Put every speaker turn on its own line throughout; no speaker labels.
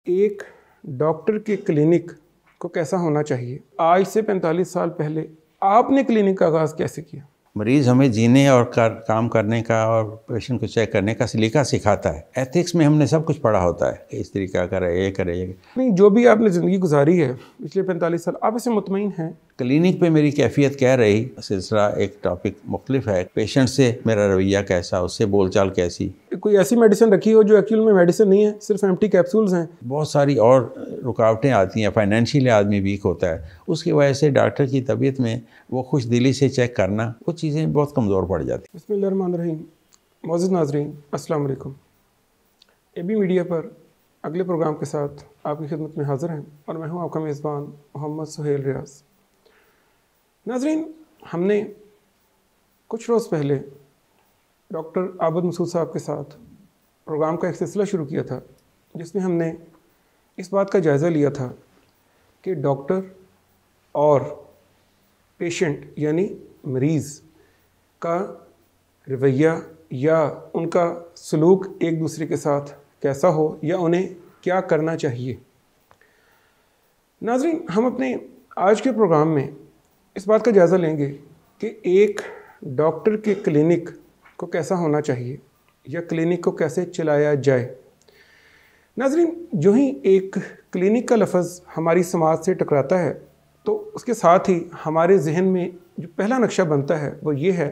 ایک ڈاکٹر کے کلینک کو کیسا ہونا چاہیے؟ آج سے 45 سال پہلے آپ نے کلینک کا آغاز کیسے کیا؟
مریض ہمیں جینے اور کام کرنے کا اور پیشنٹ کو چیک کرنے کا سلیقہ سکھاتا ہے۔ ایتھکس میں ہم نے سب کچھ پڑھا ہوتا ہے کہ اس طریقہ کرے، یہ کرے، یہ
نہیں، جو بھی آپ نے زندگی گزاری ہے پچھلے 45 سال، آپ اسے مطمئن ہیں؟
کلینک پہ میری کیفیت کیا رہی، سلسلہ ایک ٹاپک مختلف ہے۔ پیشنٹ سے میرا رویہ کیسا، اس سے بول چال کیسی۔
کوئی ایسی میڈیسن رکھی ہو جو ایکچوئل میں میڈیسن نہیں ہے، صرف ایمٹی کیپسولز ہیں؟
بہت ساری اور رکاوٹیں آتی ہیں، فائنینشیلی آدمی ویک ہوتا ہے، اس کی وجہ سے ڈاکٹر کی طبیعت میں وہ خوش دلی سے چیک کرنا، وہ چیزیں بہت کمزور پڑ جاتی ہیں۔
بسم اللہ الرحمن الرحیم۔ معزز ناظرین، السلام علیکم۔ اے بی میڈیا پر اگلے پروگرام کے ساتھ آپ کی خدمت میں حاضر ہیں اور میں ہوں آپ کا میزبان محمد سہیل ریاض۔ ناظرین، ہم نے کچھ روز پہلے ڈاکٹر عابد مسعود صاحب کے ساتھ پروگرام کا ایک سلسلہ شروع کیا تھا، جس میں ہم نے اس بات کا جائزہ لیا تھا کہ ڈاکٹر اور پیشنٹ یعنی مریض کا رویہ یا ان کا سلوک ایک دوسرے کے ساتھ کیسا ہو یا انہیں کیا کرنا چاہیے۔ ناظرین، ہم اپنے آج کے پروگرام میں اس بات کا جائزہ لیں گے کہ ایک ڈاکٹر کے کلینک کو کیسا ہونا چاہیے یا کلینک کو کیسے چلایا جائے۔ ناظرین، جو ہی ایک کلینک کا لفظ ہماری سماج سے ٹکراتا ہے تو اس کے ساتھ ہی ہمارے ذہن میں جو پہلا نقشہ بنتا ہے وہ یہ ہے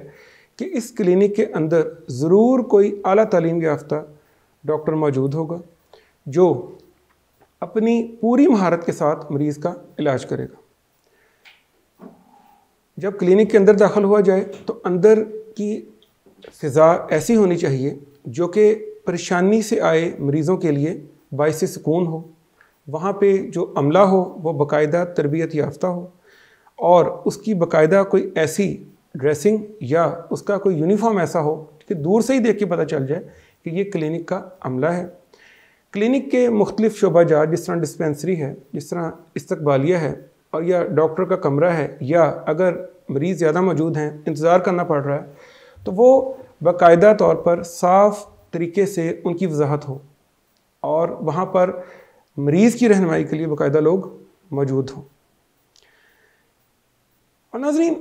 کہ اس کلینک کے اندر ضرور کوئی اعلیٰ تعلیم یافتہ ڈاکٹر موجود ہوگا جو اپنی پوری مہارت کے ساتھ مریض کا علاج کرے گا۔ جب کلینک کے اندر داخل ہوا جائے تو اندر کی فضا ایسی ہونی چاہیے جو کہ پریشانی سے آئے مریضوں کے لیے باعث سکون ہو۔ وہاں پہ جو عملہ ہو وہ باقاعدہ تربیت یافتہ ہو اور اس کی باقاعدہ کوئی ایسی ڈریسنگ یا اس کا کوئی یونیفارم ایسا ہو کہ دور سے ہی دیکھ کے پتہ چل جائے کہ یہ کلینک کا عملہ ہے۔ کلینک کے مختلف شعبہ جات جس طرح ڈسپینسری ہے، جس طرح استقبالیہ ہے اور یا ڈاکٹر کا کمرہ ہے، یا اگر مریض زیادہ موجود ہیں انتظار کرنا پڑ رہا ہے تو وہ باقاعدہ طور پر صاف طریقے سے ان کی وضاحت ہو اور وہاں پر مریض کی رہنمائی کے لیے باقاعدہ لوگ موجود ہوں۔ اور ناظرین،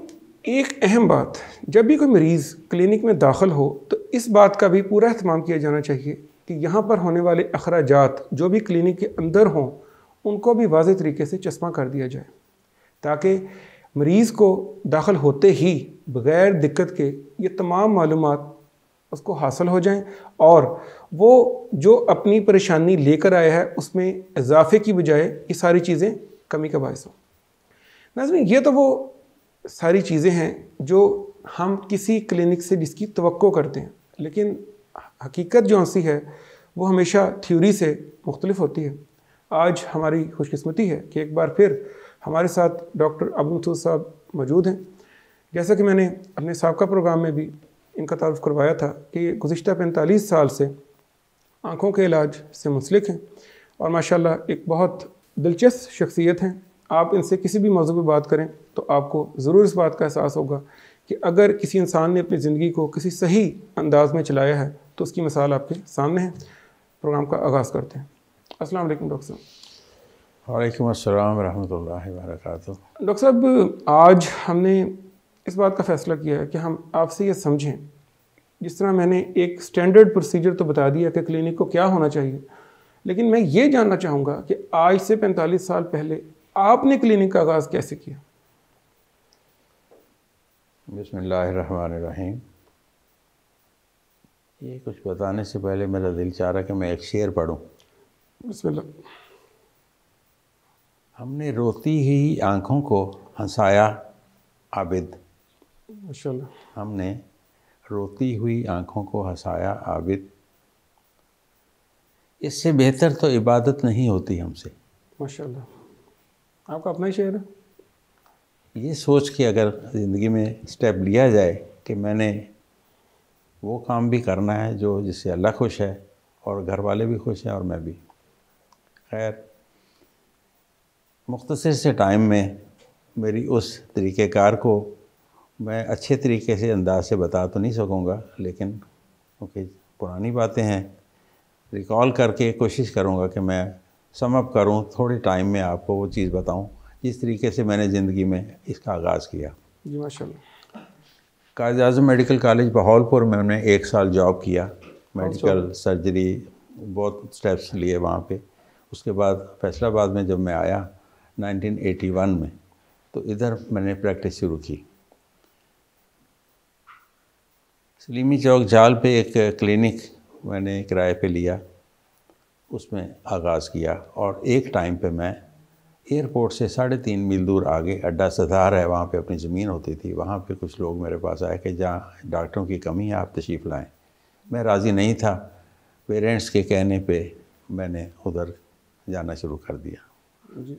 ایک اہم بات، جب بھی کوئی مریض کلینک میں داخل ہو تو اس بات کا بھی پورا اہتمام کیا جانا چاہیے کہ یہاں پر ہونے والے اخراجات جو بھی کلینک کے اندر ہوں ان کو بھی واضح طریقے سے چسپاں کر دیا جائے تاکہ مریض کو داخل ہوتے ہی بغیر دقت کے یہ تمام معلومات اس کو حاصل ہو جائیں اور وہ جو اپنی پریشانی لے کر آیا ہے اس میں اضافے کی بجائے یہ ساری چیزیں کمی کا باعث ہوں۔ ناظرین، یہ تو وہ ساری چیزیں ہیں جو ہم کسی کلینک سے جس کی توقع کرتے ہیں، لیکن حقیقت جو سی ہے وہ ہمیشہ تھیوری سے مختلف ہوتی ہے۔ آج ہماری خوش قسمتی ہے کہ ایک بار پھر ہمارے ساتھ ڈاکٹر عابد مسعود صاحب موجود ہیں۔ جیسا کہ میں نے اپنے سابقہ پروگرام میں بھی ان کا تعارف کروایا تھا کہ یہ گزشتہ 45 سال سے آنکھوں کے علاج سے منسلک ہیں اور ماشاءاللہ ایک بہت دلچسپ شخصیت ہیں۔ آپ ان سے کسی بھی موضوع پہ بات کریں تو آپ کو ضرور اس بات کا احساس ہوگا کہ اگر کسی انسان نے اپنی زندگی کو کسی صحیح انداز میں چلایا ہے تو اس کی مثال آپ کے سامنے ہے۔ پروگرام کا آغاز کرتے ہیں۔ السلام علیکم ڈاکٹر صاحب۔
وعلیکم السلام ورحمۃ اللہ وبرکاتہ۔
ڈاکٹر صاحب، آج ہم نے اس بات کا فیصلہ کیا ہے کہ ہم آپ سے یہ سمجھیں، جس طرح میں نے ایک سٹینڈرڈ پروسیجر تو بتا دیا کہ کلینک کو کیا ہونا چاہیے، لیکن میں یہ جاننا چاہوں گا کہ آج سے 45 سال پہلے آپ نے کلینک کا آغاز کیسے کیا؟
بسم اللہ الرحمن الرحیم۔ یہ کچھ بتانے سے پہلے میرا دل چاہ رہا کہ میں ایک شعر پڑھوں۔
بسم اللہ۔
ہم نے روتی ہی آنکھوں کو ہنسایا عابد،
ماشاءاللہ۔
ہم نے روتی ہوئی آنکھوں کو ہنسایا عابد، اس سے بہتر تو عبادت نہیں ہوتی ہم سے۔
ماشاءاللہ، آپ کا اپنا ہی شعر ہے۔
یہ سوچ کے اگر زندگی میں سٹیپ لیا جائے کہ میں نے وہ کام بھی کرنا ہے جو جس سے اللہ خوش ہے اور گھر والے بھی خوش ہیں اور میں بھی۔ خیر، مختصر سے ٹائم میں میری اس طریقہ کار کو میں اچھے طریقے سے انداز سے بتا تو نہیں سکوں گا، لیکن کیونکہ پرانی باتیں ہیں ریکال کر کے کوشش کروں گا کہ میں سم اپ کروں تھوڑے ٹائم میں آپ کو وہ چیز بتاؤں جس طریقے سے میں نے زندگی میں اس کا آغاز کیا.
جی ماشاء اللہ.
قائد اعظم میڈیکل کالج بہاولپور میں نے 1 سال جاب کیا, میڈیکل سرجری بہت اسٹیپس لیے وہاں پہ. اس کے بعد فیصل آباد میں جب میں آیا 1981 میں, تو ادھر میں نے پریکٹس شروع کی. سلیمی چوک جال پہ ایک کلینک میں نے کرائے پہ لیا, اس میں آغاز کیا. اور ایک ٹائم پہ میں ایئرپورٹ سے 3.5 میل دور آگے اڈا ستار ہے, وہاں پہ اپنی زمین ہوتی تھی, وہاں پہ کچھ لوگ میرے پاس آئے کہ جہاں ڈاکٹروں کی کمی ہے آپ تشریف لائیں. میں راضی نہیں تھا, پیرنٹس کے کہنے پہ میں نے ادھر جانا شروع کر دیا.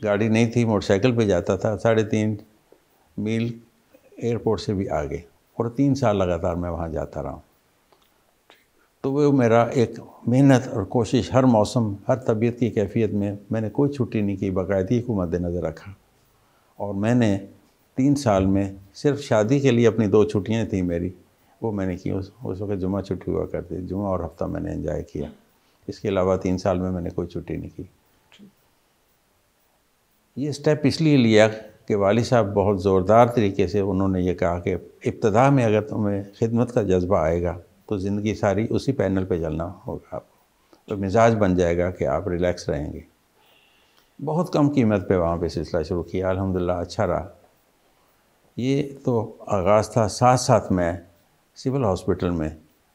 گاڑی نہیں تھی, موٹر سائیکل پہ جاتا تھا 3.5 میل ایئرپورٹ سے بھی آگے, اور 3 سال لگاتار میں وہاں جاتا رہا ہوں. تو وہ میرا ایک محنت اور کوشش, ہر موسم, ہر طبیعت کی کیفیت میں نے کوئی چھٹی نہیں کی, باقاعدگی کو مد نظر رکھا. اور میں نے 3 سال میں صرف شادی کے لیے اپنی 2 چھٹیاں تھیں میری, وہ میں نے کی. اس وقت جمعہ چھٹی ہوا کرتی, جمعہ اور ہفتہ میں نے انجوائے کیا. اس کے علاوہ 3 سال میں نے کوئی چھٹی نہیں کی. یہ سٹیپ اس لیے لیا کہ والد صاحب بہت زوردار طریقے سے انہوں نے یہ کہا کہ ابتدا میں اگر تمہیں خدمت کا جذبہ آئے گا تو زندگی ساری اسی پینل پہ چلنا ہوگا آپ کو, تو مزاج بن جائے گا کہ آپ ریلیکس رہیں گے. بہت کم قیمت پہ وہاں پہ سلسلہ شروع کیا, الحمدللہ اچھا رہا. یہ تو آغاز تھا. ساتھ ساتھ میں سول ہاسپٹل میں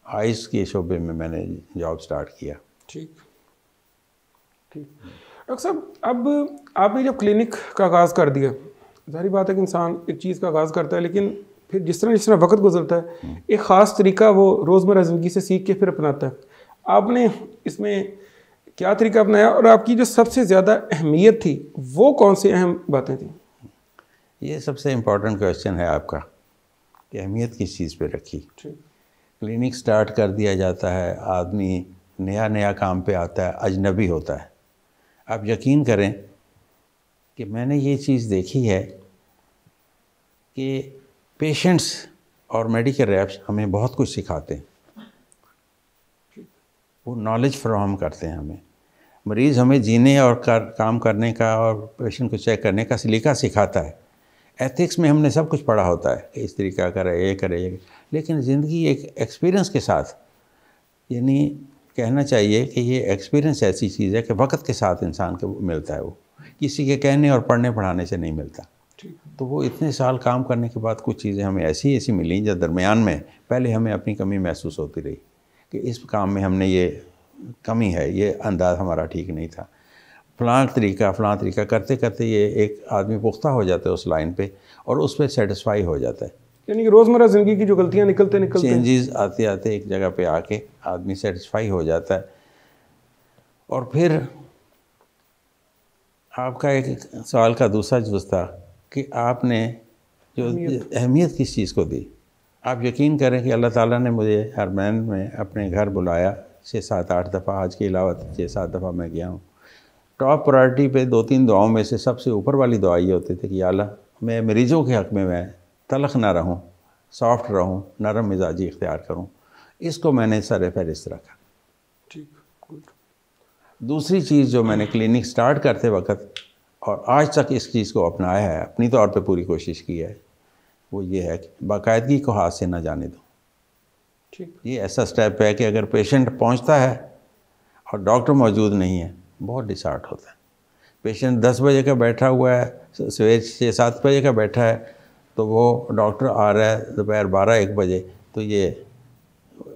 آئس کے شعبے میں نے جاب سٹارٹ کیا.
ٹھیک. ڈاکٹر صاحب, اب آپ نے جب کلینک کا آغاز کر دیا, ظاہری بات ہے کہ انسان ایک چیز کا آغاز کرتا ہے, لیکن پھر جس طرح وقت گزرتا ہے ایک خاص طریقہ وہ روزمرہ زندگی سے سیکھ کے پھر اپناتا ہے. آپ نے اس میں کیا طریقہ اپنایا, اور آپ کی جو سب سے زیادہ اہمیت تھی وہ کون سی اہم باتیں تھیں؟
یہ سب سے امپورٹنٹ کویشچن ہے آپ کا کہ اہمیت کس چیز پہ رکھی. کلینک سٹارٹ کر دیا جاتا ہے, آدمی نیا کام پہ آتا ہے, اجنبی ہوتا ہے. آپ یقین کریں کہ میں نے یہ چیز دیکھی ہے کہ پیشنٹس اور میڈیکل ریپس ہمیں بہت کچھ سکھاتے ہیں, وہ نالج فراہم کرتے ہیں ہمیں. مریض ہمیں جینے اور کام کرنے کا اور پیشنٹ کو چیک کرنے کا سلیقہ سکھاتا ہے. ایتھکس میں ہم نے سب کچھ پڑھا ہوتا ہے کہ اس طریقہ کرے, یہ کرے, لیکن زندگی ایک ایکسپیرئنس کے ساتھ, یعنی کہنا چاہیے کہ یہ ایکسپیرئنس ایسی چیز ہے کہ وقت کے ساتھ انسان کو ملتا ہے, وہ کسی کے کہنے اور پڑھنے پڑھانے سے نہیں ملتا. تو وہ اتنے سال کام کرنے کے بعد کچھ چیزیں ہمیں ایسی ملیں جو درمیان میں پہلے ہمیں اپنی کمی محسوس ہوتی رہی کہ اس کام میں ہم نے یہ کمی ہے, یہ انداز ہمارا ٹھیک نہیں تھا. فلاں طریقہ کرتے کرتے یہ ایک آدمی پختہ ہو جاتا ہے اس لائن پہ, اور اس پہ سیٹسفائی ہو جاتا ہے.
یعنی کہ روزمرہ زندگی کی جو غلطیاں نکلتے
چینجز آتے ایک جگہ پہ آ کے آدمی سیٹسفائی ہو جاتا ہے. اور پھر آپ کا ایک سوال کا دوسرا جز تھا کہ آپ نے جو اہمیت کس چیز کو دی. آپ یقین کریں کہ اللہ تعالیٰ نے مجھے حرمین میں اپنے گھر بلایا 6-7-8 دفعہ, آج کے علاوہ 6-7 دفعہ میں گیا ہوں. ٹاپ پرائرٹی پہ 2-3 دعاؤں میں سے سب سے اوپر والی دعا یہ ہوتی تھی کہ یا اللہ میں مریضوں کے حق میں تلخ نہ رہوں, سافٹ رہوں, نرم مزاجی اختیار کروں. اس کو میں نے سر فہرست رکھا. دوسری چیز جو میں نے کلینک سٹارٹ کرتے وقت اور آج تک اس چیز کو اپنایا ہے, اپنی طور پہ پوری کوشش کی ہے, وہ یہ ہے کہ باقاعدگی کو ہاتھ سے نہ جانے دو. یہ ایسا سٹیپ ہے کہ اگر پیشنٹ پہنچتا ہے اور ڈاکٹر موجود نہیں ہے, بہت ڈسارٹ ہوتا ہے. پیشنٹ 10 بجے کا بیٹھا ہوا ہے, سویر 6-7 بجے کا بیٹھا ہے, تو وہ ڈاکٹر آ رہا ہے دوپہر 12-1 بجے, تو یہ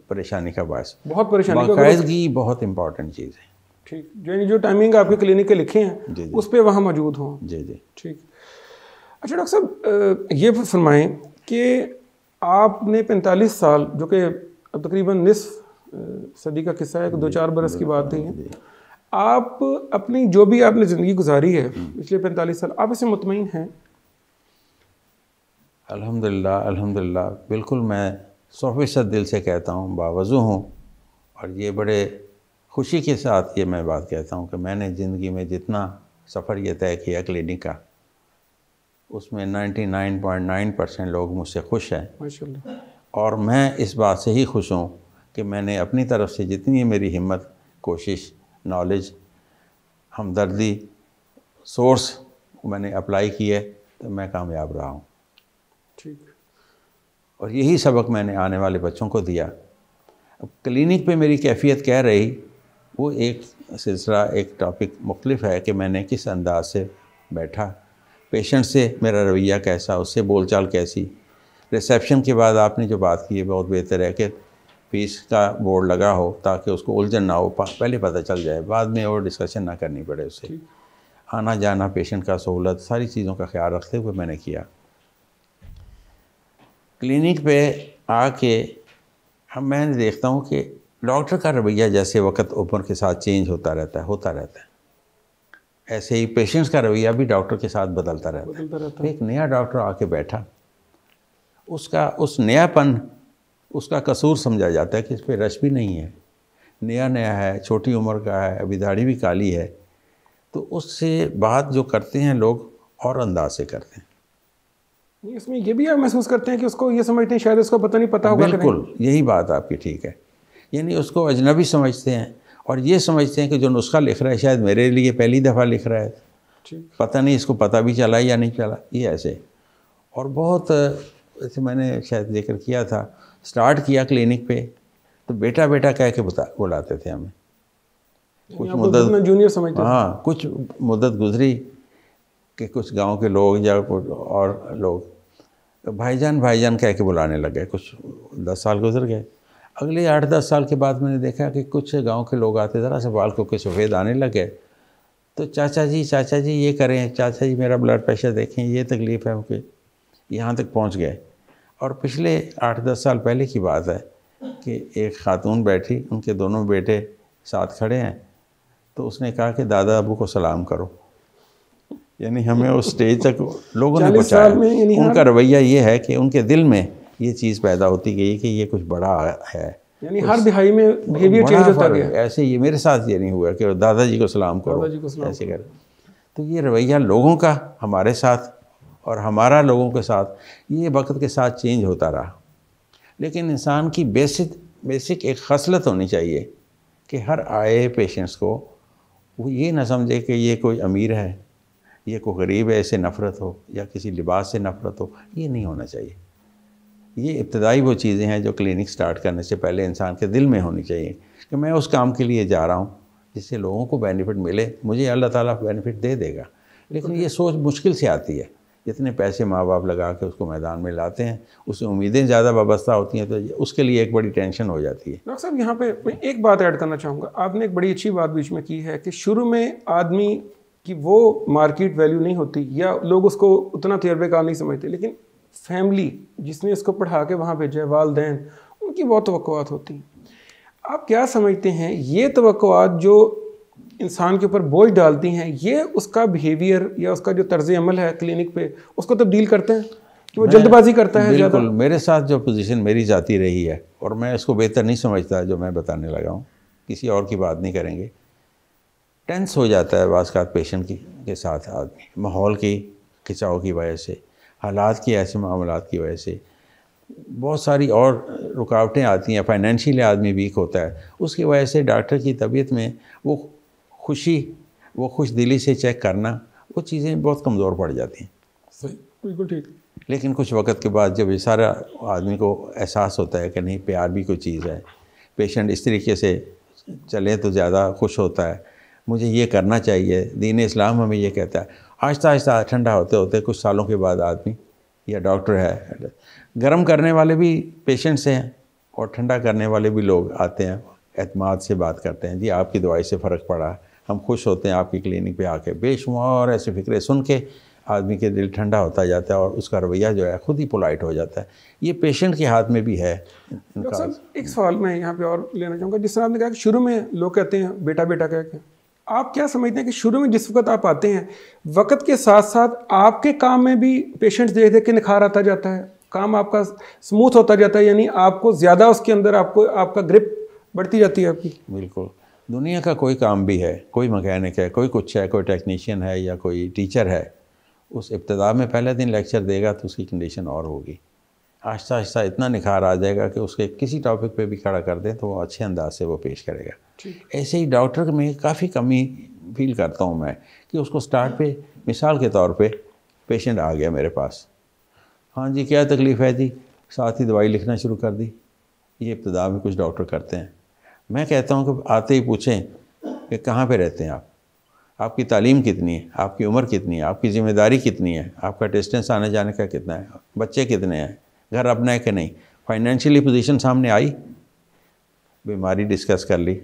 پریشانی کا باعث.
بہت پریشانی.
باقاعدگی بہت امپورٹنٹ چیز ہے.
ٹھیک, جو ٹائمنگ آپ کے کلینک کے لکھے ہیں اس پہ وہاں موجود ہوں.
جی.
ٹھیک. اچھا ڈاکٹر صاحب, یہ فرمائیں کہ آپ نے 45 سال, جو کہ اب تقریباً نصف صدی کا قصہ ہے, 2-4 برس کی بات نہیں ہے, آپ اپنی جو بھی آپ نے زندگی گزاری ہے پچھلے 45 سال, آپ اسے مطمئن ہیں؟
الحمدللہ بالکل. میں 100% دل سے کہتا ہوں, باوضو ہوں, اور یہ بڑے خوشی کے ساتھ یہ میں بات کہتا ہوں کہ میں نے زندگی میں جتنا سفر یہ طے کیا کلینک کا, اس میں 99.9% لوگ مجھ سے خوش ہیں
ماشاءاللہ.
اور میں اس بات سے ہی خوش ہوں کہ میں نے اپنی طرف سے جتنی میری ہمت, کوشش, نالج ہمدردی سورس میں نے اپلائی کی ہے تو میں کامیاب رہا ہوں.
ٹھیک.
اور یہی سبق میں نے آنے والے بچوں کو دیا. اب کلینک پہ میری کیفیت کیا رہی وہ ایک سلسلہ ایک ٹاپک مختلف ہے کہ میں نے کس انداز سے بیٹھا، پیشنٹ سے میرا رویہ کیسا، اس سے بول چال کیسی. ریسیپشن کے بعد آپ نے جو بات کی ہے بہت بہتر ہے کہ فیس کا بورڈ لگا ہو تاکہ اس کو الجھن نہ ہو، پہلے پتہ چل جائے، بعد میں اور ڈسکشن نہ کرنی پڑے اس سے. آنا جانا پیشنٹ کا سہولت ساری چیزوں کا خیال رکھتے ہوئے میں نے کیا. کلینک پہ آ کے اب میں نے دیکھتا ہوں کہ ڈاکٹر کا رویہ جیسے وقت عمر کے ساتھ چینج ہوتا رہتا ہے ایسے ہی پیشنٹس کا رویہ بھی ڈاکٹر کے ساتھ بدلتا رہتا ہے. ایک نیا ڈاکٹر آ کے بیٹھا، اس نیا پن اس کا قصور سمجھا جاتا ہے کہ اس پہ رش بھی نہیں ہے، نیا ہے، چھوٹی عمر کا ہے، ابھی داڑھی بھی کالی ہے، تو اس سے بات جو کرتے ہیں لوگ اور انداز سے کرتے ہیں.
اس میں یہ بھی آپ محسوس کرتے ہیں کہ اس کو یہ سمجھتے ہیں شاید اس کو پتہ نہیں پتا ہوگا.
بالکل یہی بات آپ کی ٹھیک ہے. یعنی اس کو اجنبی سمجھتے ہیں اور یہ سمجھتے ہیں کہ جو نسخہ لکھ رہا ہے شاید میرے لیے پہلی دفعہ لکھ رہا ہے، پتہ نہیں اس کو پتہ بھی چلا یا نہیں چلا. یہ ایسے اور بہت ایسے میں نے شاید ذکر کیا تھا، سٹارٹ کیا کلینک پہ تو بیٹا بیٹا کہہ کے بلاتے تھے ہمیں. کچھ مدت
جونیئر سمجھتے ہیں.
ہاں کچھ مدت گزری کہ کچھ گاؤں کے لوگ یا اور لوگ بھائی جان کہہ کے بلانے لگ گئے. کچھ 10 سال گزر گئے. اگلے 8-10 سال کے بعد میں نے دیکھا کہ کچھ گاؤں کے لوگ آتے ذرا سے بال کو سفید آنے لگے تو چاچا جی یہ کریں، چاچا جی میرا بلڈ پریشر دیکھیں، یہ تکلیف ہے کہ یہاں تک پہنچ گئے. اور پچھلے 8-10 سال پہلے کی بات ہے کہ ایک خاتون بیٹھی، ان کے دونوں بیٹے ساتھ کھڑے ہیں، تو اس نے کہا کہ دادا ابو کو سلام کرو. یعنی ہمیں اس سٹیج تک لوگوں نے پہنچایا. ان کا رویہ یہ ہے کہ ان کے دل میں یہ چیز پیدا ہوتی گئی کہ یہ کچھ بڑا ہے.
یعنی ہر دہائی میں بیہیویئر چینج ہوتا گیا.
ایسے یہ میرے ساتھ یہ نہیں ہوا کہ دادا جی کو سلام کرو ایسے کر. تو یہ رویہ لوگوں کا ہمارے ساتھ اور ہمارا لوگوں کے ساتھ یہ وقت کے ساتھ چینج ہوتا رہا. لیکن انسان کی بیسک ایک خصلت ہونی چاہیے کہ ہر آئے پیشنٹس کو وہ یہ نہ سمجھے کہ یہ کوئی امیر ہے، یہ کوئی غریب ہے، اسے نفرت ہو یا کسی لباس سے نفرت ہو. یہ نہیں ہونا چاہیے. یہ ابتدائی وہ چیزیں ہیں جو کلینک سٹارٹ کرنے سے پہلے انسان کے دل میں ہونی چاہیے کہ میں اس کام کے لیے جا رہا ہوں جس سے لوگوں کو بینیفٹ ملے. مجھے اللہ تعالیٰ بینیفٹ دے دے گا، لیکن یہ سوچ مشکل سے آتی ہے. جتنے پیسے ماں باپ لگا کے اس کو میدان میں لاتے ہیں، اس سے امیدیں زیادہ وابستہ ہوتی ہیں، تو اس کے لیے ایک بڑی ٹینشن ہو جاتی ہے.
ڈاکٹر صاحب یہاں پہ میں ایک بات ایڈ کرنا چاہوں گا. آپ نے ایک بڑی اچھی بات بیچ میں کی ہے کہ شروع میں آدمی کی وہ مارکیٹ ویلیو نہیں ہوتی یا لوگ اس کو اتنا تجربے کار نہیں سمجھتے، لیکن فیملی جس نے اس کو پڑھا کے وہاں بھیجا ہے، والدین، ان کی بہت توقعات ہوتی ہیں. آپ کیا سمجھتے ہیں یہ توقعات جو انسان کے اوپر بوجھ ڈالتی ہیں، یہ اس کا بیہیویئر یا اس کا جو طرز عمل ہے کلینک پہ اس کو تبدیل کرتے ہیں کہ وہ جلد بازی کرتا ہے زیادہ؟
بالکل. میرے ساتھ جو پوزیشن میری ذاتی رہی ہے اور میں اس کو بہتر نہیں سمجھتا جو میں بتانے لگا ہوں، کسی اور کی بات نہیں کریں گے. ٹینس ہو جاتا ہے بعض اوقات پیشنٹ کے ساتھ آدمی، ماحول کی کھچاؤ کی وجہ سے، حالات کی ایسے معاملات کی وجہ سے بہت ساری اور رکاوٹیں آتی ہیں. فائنینشیلی آدمی ویک ہوتا ہے، اس کی وجہ سے ڈاکٹر کی طبیعت میں وہ خوشی، وہ خوش دلی سے چیک کرنا، وہ چیزیں بہت کمزور پڑ جاتی ہیں.
صحیح، بالکل ٹھیک.
لیکن کچھ وقت کے بعد جب یہ سارا آدمی کو احساس ہوتا ہے کہ نہیں پیار بھی کوئی چیز ہے، پیشنٹ اس طریقے سے چلے تو زیادہ خوش ہوتا ہے، مجھے یہ کرنا چاہیے، دین اسلام ہمیں یہ کہتا ہے. آہستہ آہستہ ٹھنڈا ہوتے ہوتے کچھ سالوں کے بعد آدمی یا ڈاکٹر ہے، گرم کرنے والے بھی پیشنٹس ہیں اور ٹھنڈا کرنے والے بھی لوگ آتے ہیں، اعتماد سے بات کرتے ہیں، جی آپ کی دوائی سے فرق پڑا، ہم خوش ہوتے ہیں آپ کی کلینک پہ آ کے. بے شمار ایسے فکرے سن کے آدمی کے دل ٹھنڈا ہوتا جاتا ہے اور اس کا رویہ جو ہے خود ہی پولائٹ ہو جاتا ہے. یہ پیشنٹ کے ہاتھ میں بھی ہے.
ڈاکٹر صاحب ایک سوال میں یہاں پہ اور لینا چاہوں گا. جس طرح آپ نے کہا کہ شروع میں لوگ کہتے ہیں بیٹا بیٹا کہہ کے، آپ کیا سمجھتے ہیں کہ شروع میں جس وقت آپ آتے ہیں وقت کے ساتھ ساتھ آپ کے کام میں بھی پیشنٹس دیکھ دیکھ کے نکھار آتا جاتا ہے، کام آپ کا سموتھ ہوتا جاتا ہے، یعنی آپ کو زیادہ اس کے اندر آپ کا گرپ بڑھتی جاتی ہے آپ کی؟
بالکل. دنیا کا کوئی کام بھی ہے، کوئی مکینک ہے، کوئی کچھ ہے، کوئی ٹیکنیشین ہے یا کوئی ٹیچر ہے، اس ابتدا میں پہلے دن لیکچر دے گا تو اس کی کنڈیشن اور ہوگی. آہستہ آہستہ اتنا نکھار آ جائے گا کہ اس کے کسی ٹاپک پہ بھی کھڑا کر دیں تو وہ اچھے انداز سے وہ پیش کرے گا. ایسے ہی ڈاکٹر میں کافی کمی فیل کرتا ہوں میں کہ اس کو سٹارٹ پہ مثال کے طور پہ پیشنٹ آ گیا میرے پاس، ہاں جی کیا تکلیف ہے جی، ساتھ ہی دوائی لکھنا شروع کر دی. یہ ابتدا میں کچھ ڈاکٹر کرتے ہیں. میں کہتا ہوں کہ آتے ہی پوچھیں کہ کہاں پہ رہتے ہیں آپ کی تعلیم کتنی ہے، آپ کی عمر کتنی ہے، آپ کی ذمہ داری کتنی ہے، آپ کا ڈسٹینس آنے جانے کا کتنا ہے، بچے کتنے ہیں، گھر اپنا ہے کہ نہیں، فائنینشیلی پوزیشن سامنے آئی، بیماری ڈسکس کر لی،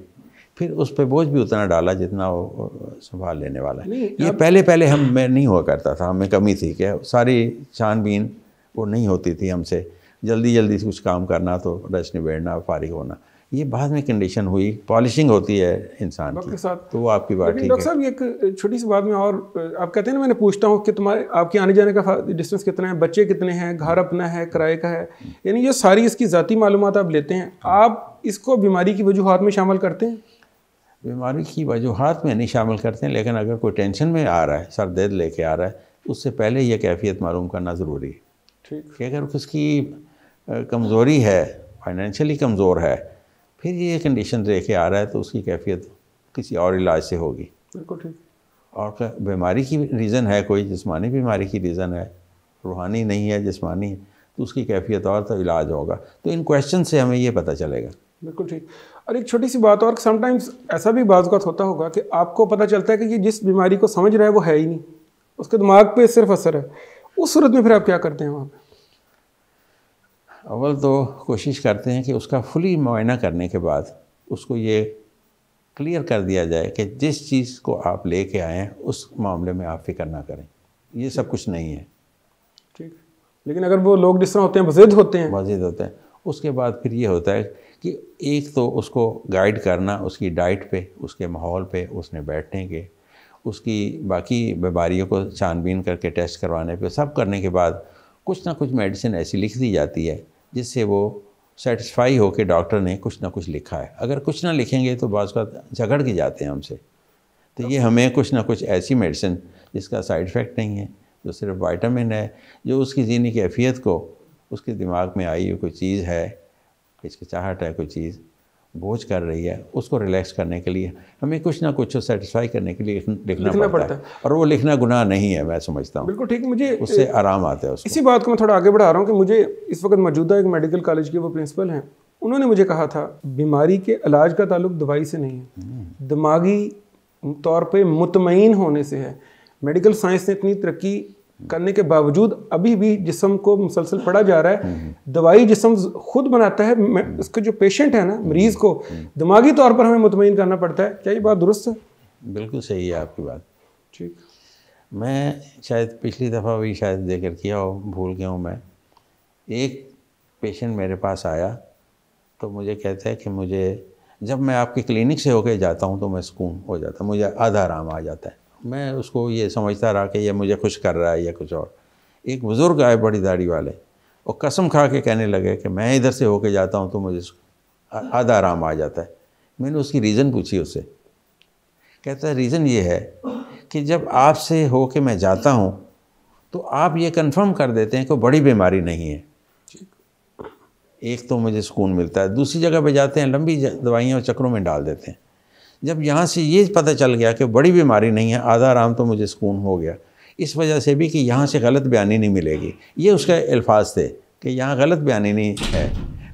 پھر اس پہ بوجھ بھی اتنا ڈالا جتنا وہ سنبھال لینے والا ہے. یہ پہلے ہم میں نہیں ہوا کرتا تھا، ہمیں کمی تھی کہ ساری چھان بین وہ نہیں ہوتی تھی ہم سے، جلدی سے کچھ کام کرنا تو ریسٹ نہیں بیٹھنا، فارغ ہونا. یہ بعد میں کنڈیشن ہوئی، پالشنگ ہوتی ہے انسان کی، تو وہ آپ کی بات ٹھیک ہے.
ڈاکٹر صاحب یہ ایک چھوٹی سی بات میں اور آپ کہتے ہیں نا، میں نے پوچھتا ہوں کہ آپ کے آنے جانے کا ڈسٹینس کتنا ہے، بچے کتنے ہیں، گھر اپنا ہے، کرائے کا ہے، یعنی یہ ساری اس کی ذاتی معلومات آپ لیتے ہیں. آپ اس کو بیماری کی وجوہات میں شامل کرتے ہیں؟
بیماری کی وجوہات میں نہیں شامل کرتے ہیں، لیکن اگر کوئی ٹینشن میں آ رہا ہے، سر درد لے کے آ رہا ہے، اس سے پہلے یہ کیفیت معلوم کرنا ضروری ہے.
ٹھیک
کہ اگر اس کی کمزوری ہے، فائنینشلی کمزور ہے، پھر یہ کنڈیشن لے کے آ رہا ہے تو اس کی کیفیت کسی اور علاج سے ہوگی.
بالکل ٹھیک.
اور بیماری کی ریزن ہے، کوئی جسمانی بیماری کی ریزن ہے، روحانی نہیں ہے، جسمانی ہے، تو اس کی کیفیت اور تو علاج ہوگا. تو ان کویشچن سے ہمیں یہ پتہ چلے گا.
بالکل ٹھیک. اور ایک چھوٹی سی بات اور، سم ٹائمز ایسا بھی بعض اوقات ہوتا ہوگا کہ آپ کو پتہ چلتا ہے کہ یہ جس بیماری کو سمجھ رہا ہے وہ ہے ہی نہیں، اس کے دماغ پہ صرف اثر ہے. اس صورت میں پھر آپ کیا کرتے ہیں وہاں پہ؟
اول تو کوشش کرتے ہیں کہ اس کا فلی معائنہ کرنے کے بعد اس کو یہ کلیئر کر دیا جائے کہ جس چیز کو آپ لے کے آئے ہیں اس معاملے میں آپ فکر نہ کریں، یہ سب کچھ نہیں ہے.
ٹھیک. لیکن اگر وہ لوگ جس طرح ہوتے ہیں ضد ہوتے ہیں،
اس کے بعد پھر یہ ہوتا ہے کہ ایک تو اس کو گائیڈ کرنا، اس کی ڈائٹ پہ، اس کے ماحول پہ، اس نے بیٹھنے کے، اس کی باقی بیماریوں کو چھان بین کر کے ٹیسٹ کروانے پہ، سب کرنے کے بعد کچھ نہ کچھ میڈیسن ایسی لکھ دی جاتی ہے جس سے وہ سیٹسفائی ہو کہ ڈاکٹر نے کچھ نہ کچھ لکھا ہے. اگر کچھ نہ لکھیں گے تو بعض اوقات جھگڑ کے جاتے ہیں ہم سے. تو یہ ہمیں کچھ نہ کچھ ایسی میڈیسن جس کا سائیڈ افیکٹ نہیں ہے، جو صرف وائٹامن ہے، جو اس کی ذہنی کیفیت کو، اس کے دماغ میں آئی ہوئی کوئی چیز ہے، ہچکچاہٹ ہے، کوئی چیز بوجھ کر رہی ہے، اس کو ریلیکس کرنے کے لیے ہمیں کچھ نہ کچھ سیٹسفائی کرنے کے لیے لکھنا پڑتا ہے. اور وہ لکھنا گناہ نہیں ہے، میں سمجھتا ہوں.
بالکل ٹھیک. مجھے
اس سے آرام آتا ہے.
اسی بات کو میں تھوڑا آگے بڑھا رہا ہوں کہ مجھے اس وقت موجودہ ایک میڈیکل کالج کے وہ پرنسپل ہیں، انہوں نے مجھے کہا تھا بیماری کے علاج کا تعلق دوائی سے نہیں ہے، دماغی طور پہ مطمئن ہونے سے ہے. میڈیکل سائنس نے اتنی ترقی کرنے کے باوجود ابھی بھی جسم کو مسلسل پڑھا جا رہا ہے. دوائی جسم خود بناتا ہے، اس کا جو پیشنٹ ہے نا، مریض کو دماغی طور پر ہمیں مطمئن کرنا پڑتا ہے. کیا یہ بات درست ہے؟
بالکل صحیح ہے آپ کی بات.
ٹھیک.
میں شاید پچھلی دفعہ بھی شاید ذکر کیا ہو، بھول گیا ہوں میں. ایک پیشنٹ میرے پاس آیا تو مجھے کہتا ہے کہ مجھے جب میں آپ کی کلینک سے ہو کے جاتا ہوں تو میں سکون ہو جاتا، مجھے آدھا آرام آ جاتا ہے. میں اس کو یہ سمجھتا رہا کہ یہ مجھے خوش کر رہا ہے یا کچھ اور. ایک بزرگ آئے بڑی داڑھی والے، اور قسم کھا کے کہنے لگے کہ میں ادھر سے ہو کے جاتا ہوں تو مجھے آدھا آرام آ جاتا ہے. میں نے اس کی ریزن پوچھی اس سے. کہتا ہے ریزن یہ ہے کہ جب آپ سے ہو کے میں جاتا ہوں تو آپ یہ کنفرم کر دیتے ہیں کہ بڑی بیماری نہیں ہے. ایک تو مجھے سکون ملتا ہے، دوسری جگہ پہ جاتے ہیں لمبی دوائیاں اور چکروں میں ڈال دیتے ہیں. جب یہاں سے یہ پتہ چل گیا کہ بڑی بیماری نہیں ہے، آدھا آرام، تو مجھے سکون ہو گیا. اس وجہ سے بھی کہ یہاں سے غلط بیانی نہیں ملے گی. یہ اس کا الفاظ تھے کہ یہاں غلط بیانی نہیں ہے،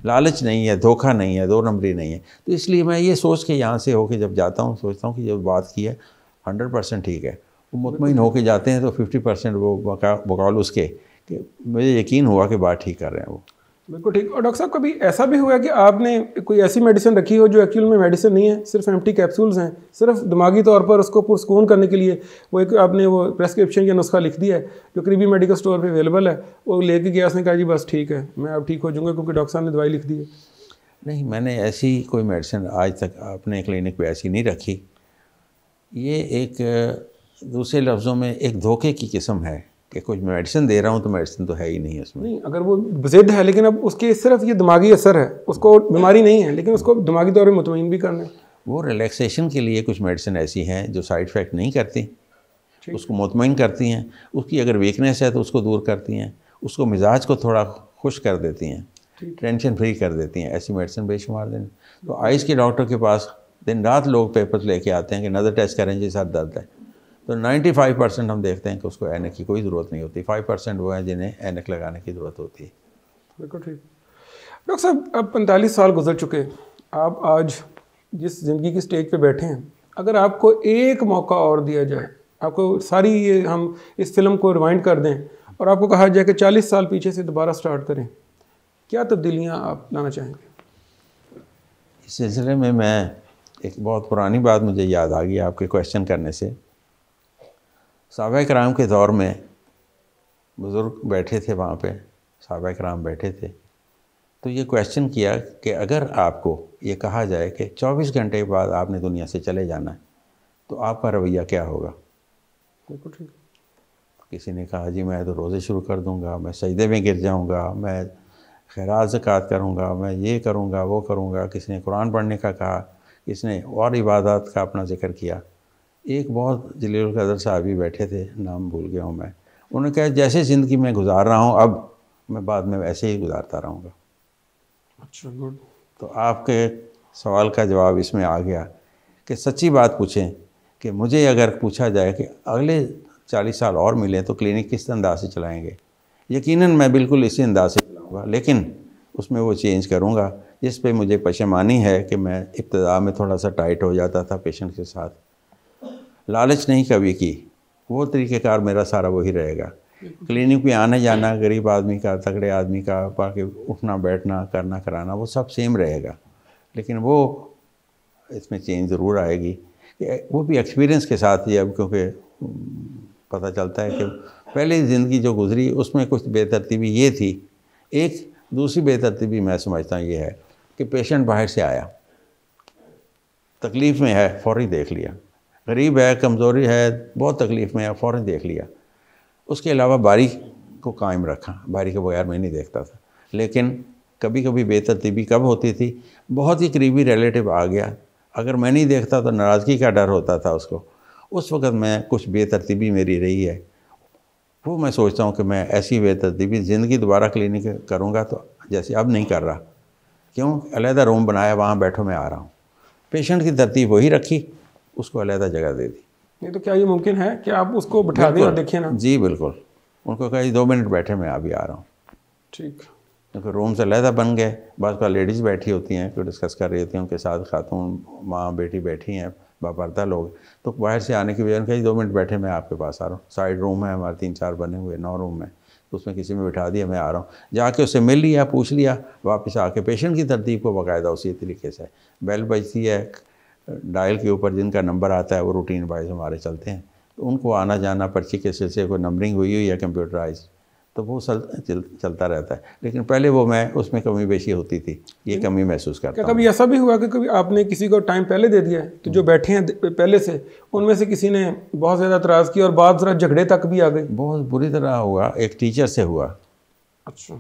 لالچ نہیں ہے، دھوکہ نہیں ہے، 2 نمبری نہیں ہے. تو اس لیے میں یہ سوچ کے یہاں سے ہو کے جب جاتا ہوں سوچتا ہوں کہ جو بات کی ہے 100% ٹھیک ہے. وہ مطمئن ہو کے جاتے ہیں تو 50% وہ بقول اس کے کہ مجھے یقین ہوا کہ بات ٹھیک کر رہے ہیں وہ.
بالکل ٹھیک. اور ڈاکٹر صاحب کبھی ایسا بھی ہوا کہ آپ نے کوئی ایسی میڈیسن رکھی ہو جو ایکچوئل میں میڈیسن نہیں ہے، صرف ایمٹی کیپسولز ہیں، صرف دماغی طور پر اس کو پرسکون کرنے کے لیے وہ ایک آپ نے وہ پریسکرپشن یا نسخہ لکھ دیا ہے جو قریبی میڈیکل اسٹور پہ اویلیبل ہے، وہ لے کے گیا، اس نے کہا جی بس ٹھیک ہے میں اب ٹھیک ہو جاؤں گا کیونکہ ڈاکٹر صاحب نے دوائی لکھ دی ہے؟
نہیں، میں نے ایسی کوئی میڈیسن آج تک اپنے کلینک پہ ایسی نہیں رکھی. یہ ایک دوسرے لفظوں میں ایک دھوکے کی قسم ہے کہ کچھ میڈیسن دے رہا ہوں تو میڈیسن تو ہے ہی نہیں اس میں.
نہیں، اگر وہ ضد ہے لیکن اب اس کے صرف یہ دماغی اثر ہے، اس کو بیماری نہیں ہے لیکن اس کو دماغی طور پہ مطمئن بھی کرنا ہے.
وہ ریلیکسیشن کے لیے کچھ میڈیسن ایسی ہیں جو سائیڈ افیکٹ نہیں کرتی، اس کو مطمئن کرتی ہیں. اس کی اگر ویکنیس ہے تو اس کو دور کرتی ہیں، اس کو مزاج کو تھوڑا خوش کر دیتی ہیں، ٹینشن فری کر دیتی ہیں. ایسی میڈیسن بے شمار دیں. تو آئز کے ڈاکٹر کے پاس دن رات لوگ پیپرز لے کے آتے ہیں کہ نظر ٹیسٹ کریں جی سر درد ہے، تو 95% ہم دیکھتے ہیں کہ اس کو اینک کی کوئی ضرورت نہیں ہوتی، 5% وہ ہیں جنہیں اینک لگانے کی ضرورت ہوتی ہے۔
بالکل ٹھیک۔ ڈاکٹر صاحب اب 45 سال گزر چکے، آپ آج جس زندگی کی سٹیج پہ بیٹھے ہیں، اگر آپ کو ایک موقع اور دیا جائے، آپ کو ساری یہ ہم اس فلم کو ریوائنڈ کر دیں اور آپ کو کہا جائے کہ 40 سال پیچھے سے دوبارہ سٹارٹ کریں، کیا تبدیلیاں آپ لانا چاہیں گے؟
اس سلسلے میں ایک بہت پرانی بات مجھے یاد آ گئی آپ کے کویشچن کرنے سے۔ صحابہ کرام کے دور میں بزرگ بیٹھے تھے وہاں پہ، صحابہ کرام بیٹھے تھے، تو یہ کویشچن کیا کہ اگر آپ کو یہ کہا جائے کہ 24 گھنٹے کے بعد آپ نے دنیا سے چلے جانا ہے تو آپ کا رویہ کیا ہوگا؟
بالکل ٹھیک۔
کسی نے کہا جی میں تو روزے شروع کر دوں گا، میں سجدے میں گر جاؤں گا، میں خیرات زکوٰۃ کروں گا، میں یہ کروں گا وہ کروں گا، کسی نے قرآن پڑھنے کا کہا، کسی نے اور عبادات کا اپنا ذکر کیا۔ ایک بہت جلیل القدر صحابی بیٹھے تھے، نام بھول گیا ہوں میں، انہوں نے کہا جیسے زندگی میں گزار رہا ہوں اب میں بعد میں ویسے ہی گزارتا رہوں گا۔
اچھا، گڈ۔
تو آپ کے سوال کا جواب اس میں آ گیا کہ سچی بات پوچھیں کہ مجھے اگر پوچھا جائے کہ اگلے 40 سال اور ملیں تو کلینک کس انداز سے چلائیں گے، یقیناً میں بالکل اسی انداز سے چلاؤں گا، لیکن اس میں وہ چینج کروں گا جس پہ مجھے پشیمانی ہے کہ میں ابتدا میں تھوڑا سا ٹائٹ ہو جاتا تھا پیشنٹ کے ساتھ، لالچ نہیں کبھی کی، وہ طریقہ کار میرا سارا وہی رہے گا۔ کلینک میں آنا جانا غریب آدمی کا، تگڑے آدمی کا، باقی اٹھنا بیٹھنا کرنا کرانا وہ سب سیم رہے گا، لیکن وہ اس میں چینج ضرور آئے گی کہ وہ بھی ایکسپیرینس کے ساتھ ہی، اب کیونکہ پتہ چلتا ہے کہ پہلے زندگی جو گزری اس میں کچھ بے ترتیبی یہ تھی۔ ایک دوسری بے ترتیبی میں سمجھتا ہوں یہ ہے کہ پیشنٹ باہر سے آیا، تکلیف میں ہے فوری دیکھ لیا، غریب ہے کمزوری ہے بہت تکلیف میں ہے فوراً دیکھ لیا، اس کے علاوہ باری کو قائم رکھا، باری کے بغیر میں نہیں دیکھتا تھا۔ لیکن کبھی کبھی بے ترتیبی کب ہوتی تھی، بہت ہی قریبی ریلیٹیو آ گیا، اگر میں نہیں دیکھتا تو ناراضگی کا ڈر ہوتا تھا اس کو، اس وقت میں کچھ بے ترتیبی میری رہی ہے، وہ میں سوچتا ہوں کہ میں ایسی بے ترتیبی زندگی دوبارہ کلینک کروں گا تو جیسے اب نہیں کر رہا۔ کیوں؟ علیحدہ روم بنایا، وہاں بیٹھو میں آ رہا ہوں، پیشنٹ کی ترتیب وہی رکھی، اس کو علیحدہ جگہ دے دی۔
نہیں تو کیا یہ ممکن ہے کہ آپ اس کو بٹھا دیں اور دیکھیں نا؟
جی بالکل، ان کو کہا 2 منٹ بیٹھے میں ابھی آ رہا ہوں۔
ٹھیک۔
کیونکہ روم سے علیحدہ بن گئے، بعض کا لیڈیز بیٹھی ہوتی ہیں کوئی ڈسکس کر رہی ہوتی ہیں، ان کے ساتھ خاتون ماں بیٹی بیٹھی ہیں باپردہ لوگ، تو باہر سے آنے کی وجہ سے 2 منٹ بیٹھے میں آپ کے پاس آ رہا ہوں، سائڈ روم ہے ہمارے 3-4 بنے ہوئے 9 روم ہیں، تو اس میں کسی میں بٹھا دیا میں آ رہا ہوں، جا کے اس سے مل لیا پوچھ لیا، واپس آ کے پیشنٹ کی ترتیب کو باقاعدہ اسی طریقے سے بیل بجتی ہے، ڈائل کے اوپر جن کا نمبر آتا ہے وہ روٹین وائز ہمارے چلتے ہیں، تو ان کو آنا جانا پرچی کے سلسلے کو نمبرنگ ہوئی ہے کمپیوٹرائز، تو وہ چلتا رہتا ہے، لیکن پہلے وہ میں اس میں کمی بیشی ہوتی تھی، یہ کمی محسوس کرتا
کیا
ہوں۔
کبھی ایسا بھی ہوا کہ کبھی آپ نے کسی کو ٹائم پہلے دے دیا ہے تو جو بیٹھے ہیں پہلے سے ان میں سے کسی نے بہت زیادہ اعتراض کیا اور بعد ذرا جھگڑے تک بھی آ گئے؟
بہت بری طرح ہوا، ایک ٹیچر سے ہوا۔
اچھا۔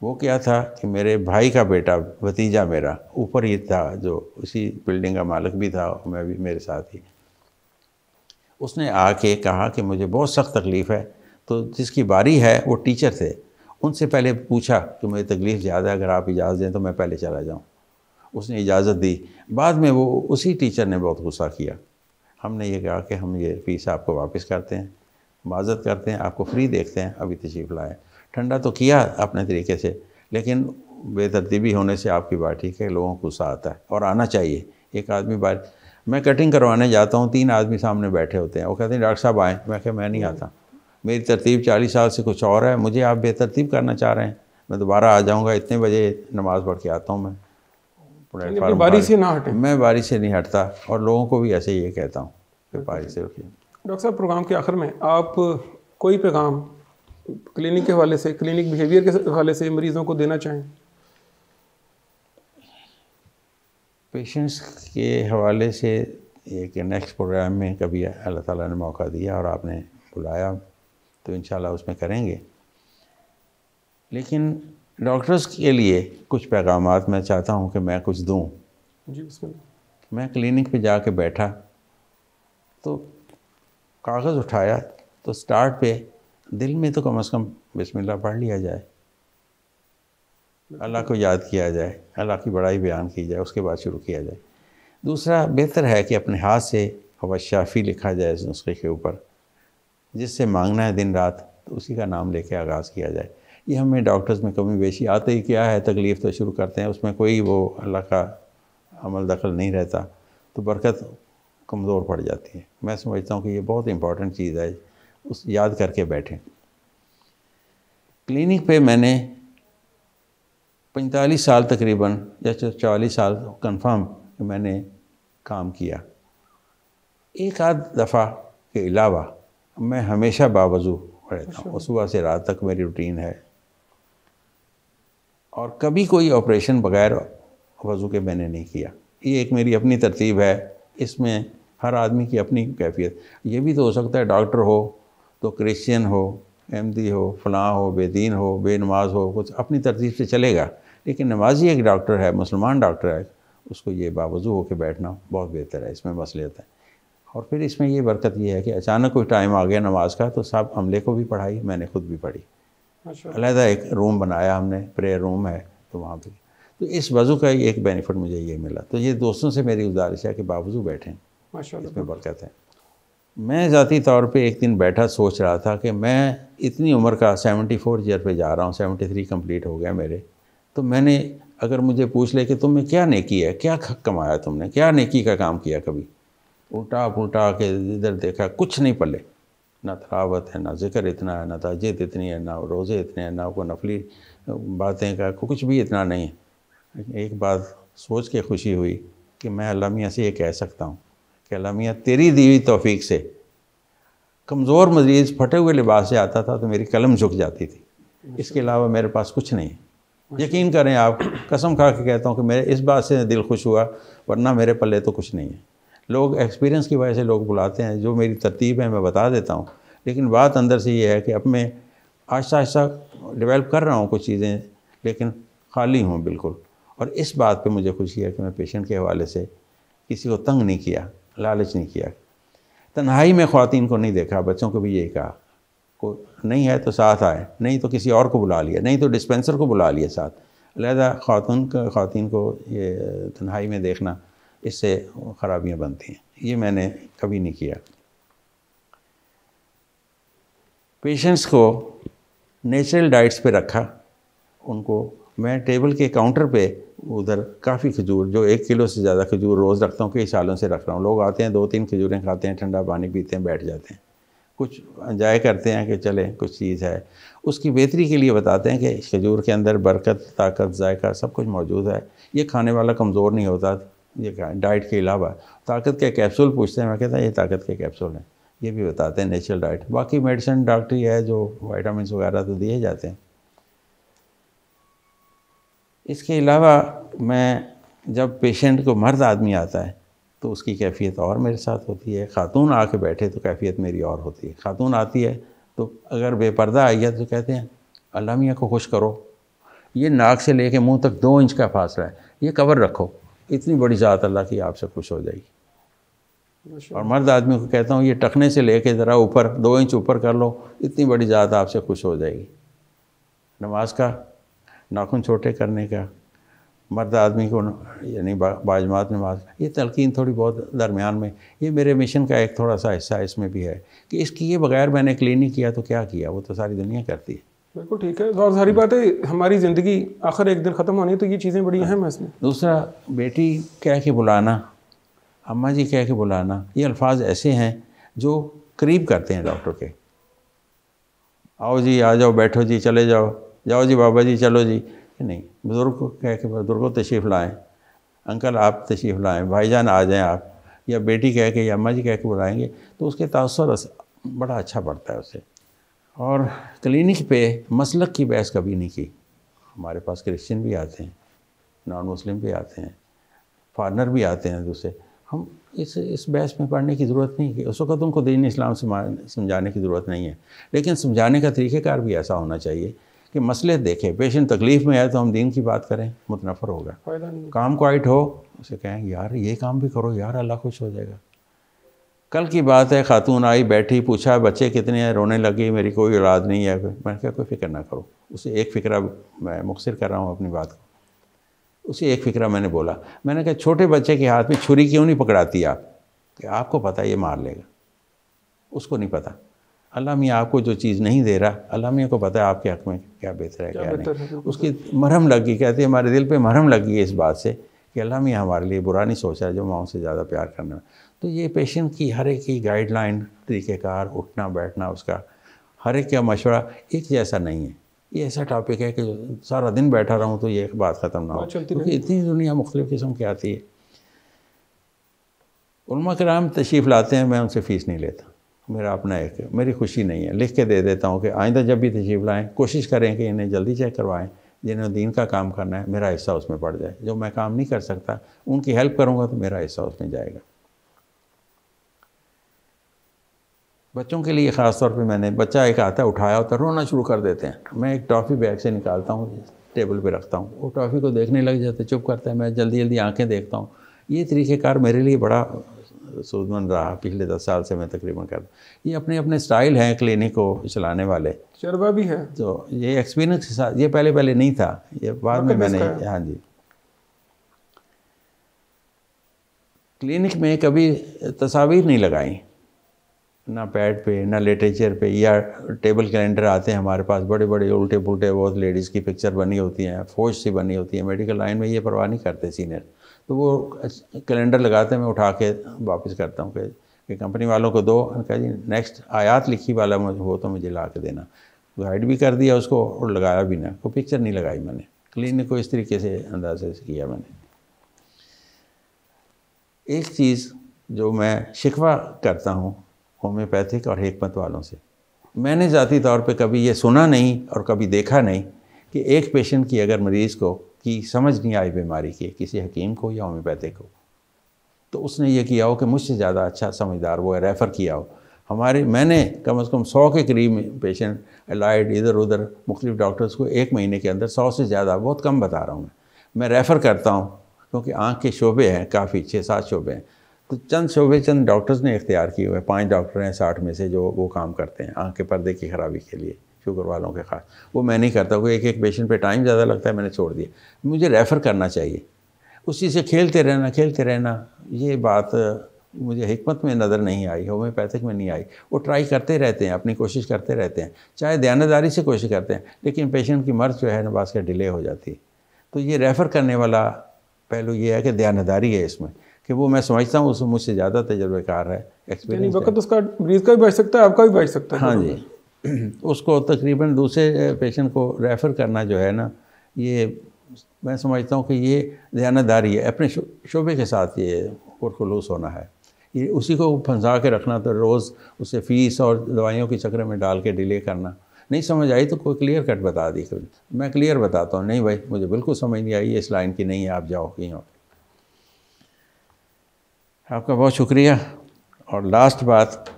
وہ کیا تھا کہ میرے بھائی کا بیٹا بھتیجا میرا اوپر ہی تھا، جو اسی بلڈنگ کا مالک بھی تھا، میں بھی میرے ساتھ ہی، اس نے آ کے کہا کہ مجھے بہت سخت تکلیف ہے، تو جس کی باری ہے وہ ٹیچر تھے، ان سے پہلے پوچھا کہ مجھے تکلیف زیادہ ہے، اگر آپ اجازت دیں تو میں پہلے چلا جاؤں، اس نے اجازت دی، بعد میں وہ اسی ٹیچر نے بہت غصہ کیا، ہم نے یہ کہا کہ ہم یہ فیس آپ کو واپس کرتے ہیں، معذرت کرتے ہیں، آپ کو فری دیکھتے ہیں، ابھی تشریف لائیں، ٹھنڈا تو کیا اپنے طریقے سے، لیکن بے ترتیبی ہونے سے آپ کی بات ٹھیک ہے، لوگوں کو غصہ آتا ہے اور آنا چاہیے۔ ایک آدمی میں کٹنگ کروانے جاتا ہوں، 3 آدمی سامنے بیٹھے ہوتے ہیں، وہ کہتے ہیں ڈاکٹر صاحب آئیں، میں کہ میں نہیں آتا، میری ترتیب 40 سال سے کچھ اور ہے، مجھے آپ بے ترتیب کرنا چاہ رہے ہیں، میں دوبارہ آ جاؤں گا، اتنے بجے نماز پڑھ کے آتا ہوں، میں
اپنی باری سے نہ ہٹیں۔
میں باری سے نہیں ہٹتا، اور لوگوں کو بھی ایسے ہی یہ کہتا ہوں کہ باری سے اٹھیے۔
ڈاکٹر صاحب پروگرام کے آخر میں آپ کوئی پیغام کلینک کے حوالے سے، کلینک بیہیویئر کے حوالے سے مریضوں کو دینا چاہیں؟
پیشنٹس کے حوالے سے ایک نیکسٹ پروگرام میں کبھی اللہ تعالیٰ نے موقع دیا اور آپ نے بلایا تو انشاءاللہ اس میں کریں گے، لیکن ڈاکٹرز کے لیے کچھ پیغامات میں چاہتا ہوں کہ میں کچھ دوں۔
جی بسم اللہ۔
میں کلینک پہ جا کے بیٹھا تو کاغذ اٹھایا تو سٹارٹ پہ دل میں تو کم از کم بسم اللہ پڑھ لیا جائے، اللہ کو یاد کیا جائے، اللہ کی بڑائی بیان کی جائے، اس کے بعد شروع کیا جائے۔ دوسرا بہتر ہے کہ اپنے ہاتھ سے ہوا شافی لکھا جائے اس نسخے کے اوپر، جس سے مانگنا ہے دن رات تو اسی کا نام لے کے آغاز کیا جائے۔ یہ ہمیں ڈاکٹرز میں کمی بیشی آتے ہی کیا ہے، تکلیف تو شروع کرتے ہیں، اس میں کوئی وہ اللہ کا عمل دخل نہیں رہتا تو برکت کمزور پڑ جاتی ہے۔ میں سمجھتا ہوں کہ یہ بہت امپورٹنٹ چیز ہے، اس یاد کر کے بیٹھیں۔ کلینک پہ میں نے 45 سال تقریباً یا 40 سال کنفرم کہ میں نے کام کیا۔ ایک آدھ دفعہ کے علاوہ میں ہمیشہ باوضو رہتا ہوں، صبح سے رات تک میری روٹین ہے، اور کبھی کوئی آپریشن بغیر وضو کے میں نے نہیں کیا۔ یہ ایک میری اپنی ترتیب ہے، اس میں ہر آدمی کی اپنی کیفیت۔ یہ بھی تو ہو سکتا ہے ڈاکٹر ہو تو کرسچین ہو، احمدی ہو، فلاں ہو، بے دین ہو، بے نماز ہو، کچھ اپنی ترتیب سے چلے گا، لیکن نمازی ایک ڈاکٹر ہے، مسلمان ڈاکٹر ہے، اس کو یہ باوضو ہو کے بیٹھنا بہت بہتر ہے، اس میں مصلحت ہے۔ اور پھر اس میں یہ برکت یہ ہے کہ اچانک کوئی ٹائم آ گیا نماز کا تو سب عملے کو بھی پڑھائی، میں نے خود بھی پڑھی۔ علیحدہ ایک روم بنایا ہم نے، پریئر روم ہے تو وہاں پہ، تو اس وضو کا ایک بینیفٹ مجھے یہ ملا۔ تو یہ دوستوں سے میری گزارش ہے کہ باوضو بیٹھیں، اس میں برکت ہے۔ میں ذاتی طور پہ ایک دن بیٹھا سوچ رہا تھا کہ میں اتنی عمر کا 74 ایئر پہ جا رہا ہوں، 73 کمپلیٹ ہو گیا میرے، تو میں نے اگر مجھے پوچھ لے کہ تم نے کیا نیکی ہے، کیا کمایا تم نے، کیا نیکی کا کام کیا، کبھی الٹا پلٹا کے ادھر دیکھا، کچھ نہیں پلے، نہ تلاوت ہے، نہ ذکر اتنا ہے، نہ تہجد اتنی ہے، نہ روزے اتنے ہیں، نہ کوئی نفلی باتیں کا کچھ بھی اتنا نہیں ہے۔ ایک بات سوچ کے خوشی ہوئی کہ میں اللہ میاں سے یہ کہہ سکتا ہوں کہ اللہ میاں تیری دی ہوئی توفیق سے کمزور مریض پھٹے ہوئے لباس سے آتا تھا تو میری قلم جھک جاتی تھی، اس کے علاوہ میرے پاس کچھ نہیں ہے۔ یقین کریں آپ، قسم کھا کے کہتا ہوں کہ میرے اس بات سے دل خوش ہوا، ورنہ میرے پلے تو کچھ نہیں ہے۔ لوگ ایکسپیرینس کی وجہ سے لوگ بلاتے ہیں، جو میری ترتیب ہے میں بتا دیتا ہوں، لیکن بات اندر سے یہ ہے کہ اب میں آہستہ آہستہ ڈیولپ کر رہا ہوں کچھ چیزیں، لیکن خالی ہوں بالکل۔ اور اس بات پہ مجھے خوشی ہے کہ میں پیشنٹ کے حوالے سے کسی کو تنگ نہیں کیا، لالچ نہیں کیا۔ تنہائی میں خواتین کو نہیں دیکھا، بچوں کو بھی یہی کہا، کوئی نہیں ہے تو ساتھ آئے، نہیں تو کسی اور کو بلا لیا، نہیں تو ڈسپینسر کو بلا لیا ساتھ۔ علیحدہ خواتین کو یہ تنہائی میں دیکھنا، اس سے خرابیاں بنتی ہیں، یہ میں نے کبھی نہیں کیا۔ پیشنٹس کو نیچرل ڈائٹس پہ رکھا، ان کو میں ٹیبل کے کاؤنٹر پہ ادھر کافی کھجور، جو 1 کلو سے زیادہ کھجور روز رکھتا ہوں، کئی سالوں سے رکھ رہا ہوں۔ لوگ آتے ہیں 2-3 کھجوریں کھاتے ہیں، ٹھنڈا پانی پیتے ہیں، بیٹھ جاتے ہیں، کچھ انجوائے کرتے ہیں کہ چلیں کچھ چیز ہے۔ اس کی بہتری کے لیے بتاتے ہیں کہ کھجور کے اندر برکت، طاقت، ذائقہ سب کچھ موجود ہے، یہ کھانے والا کمزور نہیں ہوتا۔ یہ ڈائٹ کے علاوہ طاقت کے کیپسول پوچھتے ہیں، میں کہتا ہوں یہ طاقت کے کیپسول ہیں، یہ بھی بتاتے ہیں نیچرل ڈائٹ۔ باقی میڈیسن ڈاکٹری ہے جو وائٹامنس وغیرہ تو دیے جاتے ہیں۔ اس کے علاوہ میں جب پیشنٹ کو مرد آدمی آتا ہے تو اس کی کیفیت اور میرے ساتھ ہوتی ہے، خاتون آ کے بیٹھے تو کیفیت میری اور ہوتی ہے۔ خاتون آتی ہے تو اگر بے پردہ آئی ہے تو کہتے ہیں اللہ میاں کو خوش کرو، یہ ناک سے لے کے منہ تک 2 انچ کا فاصلہ ہے، یہ کور رکھو، اتنی بڑی ذات اللہ کی آپ سے خوش ہو جائے گی۔ اور مرد آدمی کو کہتا ہوں یہ ٹخنے سے لے کے ذرا اوپر 2 انچ اوپر کر لو، اتنی بڑی ذات آپ سے خوش ہو جائے گی۔ نماز کا، ناخن چھوٹے کرنے کا، مرد آدمی کو یعنی باجماعت نماز، یہ تلقین تھوڑی بہت درمیان میں، یہ میرے مشن کا ایک تھوڑا سا حصہ اس میں بھی ہے کہ اس کی یہ بغیر میں نے کلینک کیا تو کیا کیا، وہ تو ساری دنیا کرتی ہے۔
بالکل ٹھیک ہے، اور ساری بات ہے ہماری زندگی آخر ایک دن ختم ہونی ہے، تو یہ چیزیں بڑی اہم ہیں اس میں۔
دوسرا، بیٹی کہہ کے بلانا، اماں جی کہہ کے بلانا، یہ الفاظ ایسے ہیں جو قریب کرتے ہیں ڈاکٹر کے۔ آؤ جی، آ جاؤ، بیٹھو جی، چلے جاؤ، جاؤ جی بابا جی، چلو جی، نہیں۔ بزرگ کو کہہ کے بزرگوں تشریف لائیں، انکل آپ تشریف لائیں، بھائی جان آ جائیں آپ، یا بیٹی کہہ کے یا اماں جی کہہ کے بلائیں گے تو اس کے تاثر بڑا اچھا پڑتا ہے اسے۔ اور کلینک پہ مسلک کی بحث کبھی نہیں کی۔ ہمارے پاس کرسچن بھی آتے ہیں، نان مسلم بھی آتے ہیں، فارنر بھی آتے ہیں دوسرے، ہم اس بحث میں پڑھنے کی ضرورت نہیں کہ اس وقت ان کو دین اسلام سمجھانے کی ضرورت نہیں ہے، لیکن سمجھانے کا طریقہ کار بھی ایسا ہونا چاہیے کہ مسئلے دیکھیں، پیشنٹ تکلیف میں ہے تو ہم دین کی بات کریں، متنفر ہوگا۔ کام کوائٹ ہو اسے کہیں یار یہ کام بھی کرو یار، اللہ خوش ہو جائے گا۔ کل کی بات ہے، خاتون آئی بیٹھی، پوچھا بچے کتنے ہیں، رونے لگی، میری کوئی اولاد نہیں ہے۔ میں نے کہا کوئی فکر نہ کرو، اسے ایک فکرہ میں مختصر کر رہا ہوں اپنی بات کو۔ اسی ایک فکرہ میں نے بولا، میں نے کہا چھوٹے بچے کے ہاتھ میں چھری کیوں نہیں پکڑاتی آپ، کہ آپ کو پتہ ہے یہ مار لے گا، اس کو نہیں پتہ۔ اللہ میاں آپ کو جو چیز نہیں دے رہا، اللہ میاں کو پتہ ہے آپ کے حق میں کیا بہتر ہے کیا نہیں۔ اس کی مرہم لگ گئی، کہتے ہیں ہمارے دل پہ مرہم لگ گئی ہے اس بات سے کہ اللہ میاں ہمارے لیے برا نہیں سوچ رہا جو ماؤں سے زیادہ پیار کرنا۔ تو یہ پیشنٹ کی ہر ایک کی گائیڈ لائن، طریقہ کار، اٹھنا بیٹھنا، اس کا ہر ایک کا مشورہ ایک جیسا نہیں ہے۔ یہ ایسا ٹاپک ہے کہ سارا دن بیٹھا رہوں تو یہ بات ختم نہ ہو، کیونکہ اتنی دنیا مختلف قسم کی آتی ہے۔ علماء کرام تشریف لاتے ہیں، میں ان سے فیس نہیں لیتا، میرا اپنا ایک میری خوشی نہیں ہے، لکھ کے دے دیتا ہوں کہ آئندہ جب بھی تشریف لائیں کوشش کریں کہ انہیں جلدی چیک کروائیں، جنہیں دین کا کام کرنا ہے میرا حصہ اس میں پڑ جائے، جو میں کام نہیں کر سکتا ان کی ہیلپ کروں گا تو میرا حصہ اس میں جائے گا۔ بچوں کے لیے خاص طور پہ میں نے، بچہ ایک آتا ہے اٹھایا ہوتا ہے رونا شروع کر دیتے ہیں، میں ایک ٹافی بیگ سے نکالتا ہوں ٹیبل پہ رکھتا ہوں، وہ ٹافی کو دیکھنے لگ جاتا ہے، چپ کرتا ہے، میں جلدی جلدی آنکھیں دیکھتا ہوں۔ یہ طریقہ کار میرے لیے بڑا سود مند رہا، پچھلے 10 سال سے میں تقریباً کرتا ہوں۔ یہ اپنے اپنے سٹائل ہیں کلینک کو چلانے والے،
تجربہ بھی ہے، تو
یہ ایکسپیرینس کے ساتھ، یہ پہلے نہیں تھا، یہ بعد میں نے، ہاں جی۔ کلینک میں کبھی تصاویر نہیں لگائیں، نہ پیڈ پہ نہ لٹریچر پہ، یا ٹیبل کیلنڈر آتے ہیں ہمارے پاس بڑے بڑے الٹے پلٹے، بہت لیڈیز کی پکچر بنی ہوتی ہیں، فوج سی بنی ہوتی ہیں، میڈیکل لائن میں یہ پرواہ نہیں کرتے سینئر، تو وہ کیلنڈر لگاتے ہیں، میں اٹھا کے واپس کرتا ہوں کہ کمپنی والوں کو دو، کہا جی نیکسٹ آیات لکھی والا ہو تو مجھے لا کے دینا، گائیڈ بھی کر دیا اس کو اور لگایا بھی نہ، کوئی پکچر نہیں لگائی میں نے، کلینک کو اس طریقے سے اندازے سے کیا میں نے۔ ایک چیز جو میں شکوہ کرتا ہوں ہومیوپیتھک اور حکمت والوں سے، میں نے ذاتی طور پہ کبھی یہ سنا نہیں اور کبھی دیکھا نہیں کہ ایک پیشنٹ کی اگر مریض کو کی سمجھ نہیں آئی بیماری کی، کسی حکیم کو یا ہومیوپیتھک کو، تو اس نے یہ کیا ہو کہ مجھ سے زیادہ اچھا سمجھدار وہ ریفر کیا ہو۔ میں نے کم از کم 100 کے قریب پیشنٹ الائڈ ادھر ادھر مختلف ڈاکٹرز کو ایک مہینے کے اندر 100 سے زیادہ، بہت کم بتا رہا ہوں میں ریفر کرتا ہوں، کیونکہ آنکھ کے شعبے ہیں کافی، 6-7 شعبے ہیں، تو چند شعبے چند ڈاکٹرز نے اختیار کیے ہوئے، 5 ڈاکٹر ہیں 60 میں سے جو وہ کام کرتے ہیں آنکھ کے پردے کی خرابی کے لیے، شوگر والوں کے خاص، وہ میں نہیں کرتا، کوئی ایک پیشنٹ پہ ٹائم زیادہ لگتا ہے، میں نے چھوڑ دیا۔ مجھے ریفر کرنا چاہیے، اسی سے کھیلتے رہنا، یہ بات مجھے حکمت میں نظر نہیں آئی، ہومیوپیتھک میں نہیں آئی۔ وہ ٹرائی کرتے رہتے ہیں، اپنی کوشش کرتے رہتے ہیں، چاہے دیانتداری سے کوشش کرتے ہیں، لیکن پیشنٹ کی مرض جو ہے نا بعض کا ڈیلے ہو جاتی ہے۔ تو یہ ریفر کرنے والا پہلو یہ ہے کہ دیانتداری ہے اس میں، کہ وہ میں سمجھتا ہوں اس مجھ سے زیادہ تجربہ کار ہے، ایکسپیرینس ہے،
وقت اس کا مریض کا بھی بچ سکتا ہے، آپ کا بھی بچ سکتا ہے۔
ہاں جی، اس کو تقریباً دوسرے پیشنٹ کو ریفر کرنا جو ہے نا، یہ میں سمجھتا ہوں کہ یہ دیانتداری ہے، اپنے شعبے کے ساتھ یہ پرخلوص ہونا ہے، یہ اسی کو پھنسا کے رکھنا، تو روز اسے فیس اور دوائیوں کے چکر میں ڈال کے ڈیلے کرنا۔ نہیں سمجھ آئی تو کوئی کلیئر کٹ بتا دی، میں کلیئر بتاتا ہوں، نہیں بھائی مجھے بالکل سمجھ نہیں آئی، اس لائن کی نہیں ہے، آپ جاؤ کہیں اور۔ آپ کا بہت شکریہ۔ اور لاسٹ بات،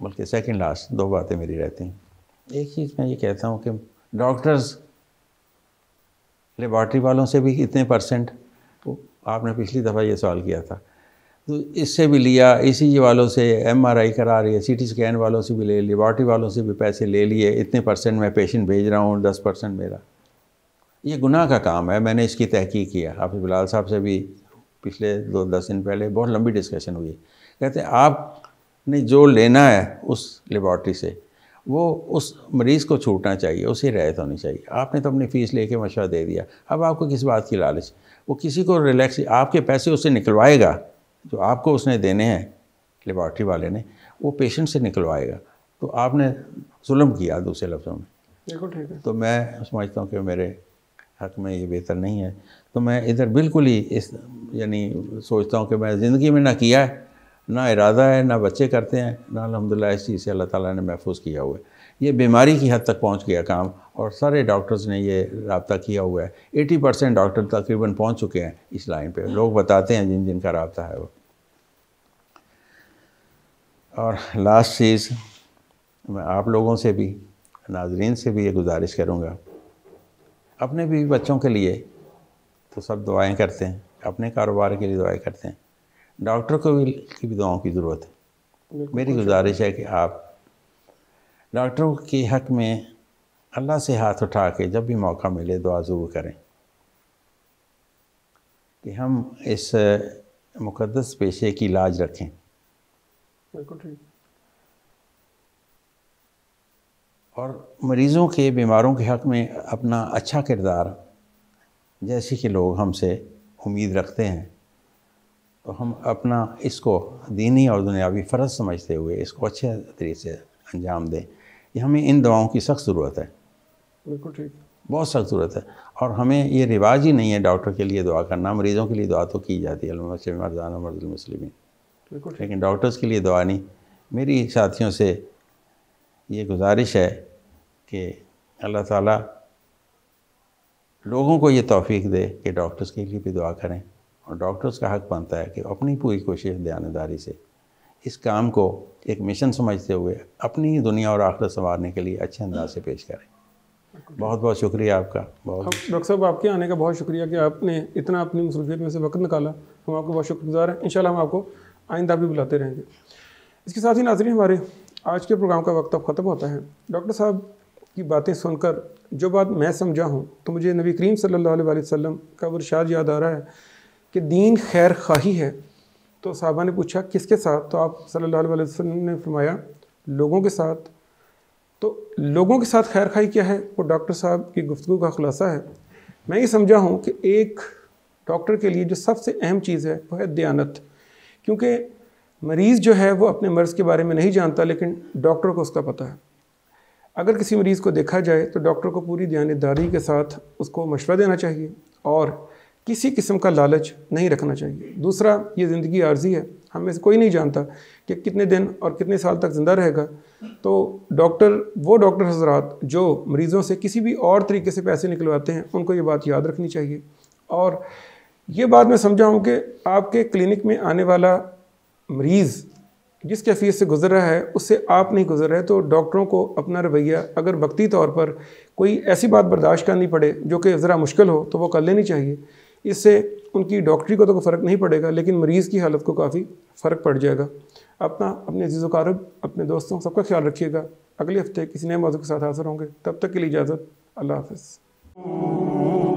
بلکہ سیکنڈ لاسٹ، 2 باتیں میری رہتی ہیں۔ ایک چیز میں یہ کہتا ہوں کہ ڈاکٹرز لیبارٹری والوں سے بھی اتنے پرسنٹ، آپ نے پچھلی دفعہ یہ سوال کیا تھا، تو اس سے بھی لیا، ای سی جی والوں سے MRI کرا رہی ہے، CT اسکین والوں سے بھی لے، لیبارٹری والوں سے بھی پیسے لے لیے، اتنے پرسنٹ میں پیشنٹ بھیج رہا ہوں، 10% میرا۔ یہ گناہ کا کام ہے، میں نے اس کی تحقیق کیا، حافظ بلال صاحب سے بھی پچھلے 10 دن پہلے بہت لمبی ڈسکشن ہوئی۔ کہتے ہیں آپ نے جو لینا ہے اس لیبارٹری سے، وہ اس مریض کو چھوٹنا چاہیے، اسے رعایت ہونی چاہیے۔ آپ نے تو اپنی فیس لے کے مشورہ دے دیا، اب آپ کو کس بات کی لالچ؟ وہ کسی کو ریلیکس، آپ کے پیسے اسے نکلوائے گا جو آپ کو اس نے دینے ہیں، لیبارٹری والے نے، وہ پیشنٹ سے نکلوائے گا، تو آپ نے ظلم کیا دوسرے لفظوں میں۔
بالکل ٹھیک ہے۔
تو میں سمجھتا ہوں کہ میرے حق میں یہ بہتر نہیں ہے، تو میں ادھر بالکل ہی یعنی سوچتا ہوں کہ میں زندگی میں نہ کیا ہے، نہ ارادہ ہے، نہ بچے کرتے ہیں، نہ الحمدللہ اس چیز سے اللہ تعالیٰ نے محفوظ کیا ہوا ہے۔ یہ بیماری کی حد تک پہنچ گیا کام، اور سارے ڈاکٹرز نے یہ رابطہ کیا ہوا ہے، 80% ڈاکٹر تقریباً پہنچ چکے ہیں اس لائن پہ، لوگ بتاتے ہیں جن کا رابطہ ہے وہ۔ اور لاسٹ چیز، میں آپ لوگوں سے بھی، ناظرین سے بھی یہ گزارش کروں گا، اپنے بھی بچوں کے لیے تو سب دعائیں کرتے ہیں، اپنے کاروبار کے لیے دعائیں کرتے ہیں، ڈاکٹر کو کی بھی دعاؤں کی ضرورت ہے۔ میری گزارش ہے کہ آپ ڈاکٹروں کے حق میں اللہ سے ہاتھ اٹھا کے جب بھی موقع ملے دعا ضرور کریں۔ کہ ہم اس مقدس پیشے کی لاج رکھیں.
بالکل ٹھیک.
اور مریضوں کے بیماروں کے حق میں اپنا اچھا کردار جیسے کہ لوگ ہم سے امید رکھتے ہیں تو ہم اپنا اس کو دینی اور دنیاوی فرض سمجھتے ہوئے اس کو اچھے طریقے سے انجام دیں. یہ ہمیں ان دعاؤں کی سخت ضرورت ہے.
بالکل ٹھیک.
بہت سخت ضرورت ہے. اور ہمیں یہ رواج ہی نہیں ہے ڈاکٹر کے لیے دعا کرنا. مریضوں کے لیے دعا تو کی جاتی ہے اللہم مرضانا مرض المسلمین، لیکن ڈاکٹرز کے لیے دعا نہیں. میری ساتھیوں سے یہ گزارش ہے کہ اللہ تعالیٰ لوگوں کو یہ توفیق دے کہ ڈاکٹرز کے لیے بھی دعا کریں، اور ڈاکٹرز کا حق بنتا ہے کہ اپنی پوری کوشش دیانتداری سے اس کام کو ایک مشن سمجھتے ہوئے اپنی دنیا اور آخرت سنوارنے کے لیے اچھے انداز سے پیش کریں. بہت بہت شکریہ آپ کا.
ڈاکٹر صاحب آپ کے آنے کا بہت شکریہ کہ آپ نے اتنا اپنی مصروفیت میں سے وقت نکالا. ہم آپ کو بہت شکر گزار ہیں. انشاءاللہ ہم آپ کو آئندہ بھی بلاتے رہیں گے. اس کے ساتھ ہی ناظرین ہمارے آج کے پروگرام کا وقت اب ختم ہوتا ہے. ڈاکٹر صاحب کی باتیں سن کر جو بات میں سمجھا ہوں تو مجھے نبی کریم صلی اللہ علیہ وسلم کا وہ ارشاد یاد آ رہا ہے کہ دین خیر خواہی ہے. تو صحابہ نے پوچھا کس کے ساتھ؟ تو آپ صلی اللہ علیہ وسلم نے فرمایا لوگوں کے ساتھ. تو لوگوں کے ساتھ خیر خواہی کیا ہے؟ وہ ڈاکٹر صاحب کی گفتگو کا خلاصہ ہے. میں یہ سمجھا ہوں کہ ایک ڈاکٹر کے لیے جو سب سے اہم چیز ہے وہ ہے دیانت. کیونکہ مریض جو ہے وہ اپنے مرض کے بارے میں نہیں جانتا، لیکن ڈاکٹر کو اس کا پتہ ہے. اگر کسی مریض کو دیکھا جائے تو ڈاکٹر کو پوری دیانتداری کے ساتھ اس کو مشورہ دینا چاہیے اور کسی قسم کا لالچ نہیں رکھنا چاہیے. دوسرا، یہ زندگی عارضی ہے. ہم میں سے کوئی نہیں جانتا کہ کتنے دن اور کتنے سال تک زندہ رہے گا. تو وہ ڈاکٹر حضرات جو مریضوں سے کسی بھی اور طریقے سے پیسے نکلواتے ہیں ان کو یہ بات یاد رکھنی چاہیے. اور یہ بات میں سمجھا ہوں کہ آپ کے کلینک میں آنے والا مریض جس کیفیت سے گزر رہا ہے اس سے آپ نہیں گزر رہے، تو ڈاکٹروں کو اپنا رویہ اگر وقتی طور پر کوئی ایسی بات برداشت کرنی پڑے جو کہ ذرا مشکل ہو تو وہ کر لینی چاہیے. اس سے ان کی ڈاکٹری کو تو کوئی فرق نہیں پڑے گا، لیکن مریض کی حالت کو کافی فرق پڑ جائے گا. اپنے عزیز و اقارب، اپنے دوستوں سب کا خیال رکھیے گا. اگلے ہفتے کسی نئے موضوع کے ساتھ حاضر ہوں گے. تب تک کے لیے اجازت. اللہ حافظ.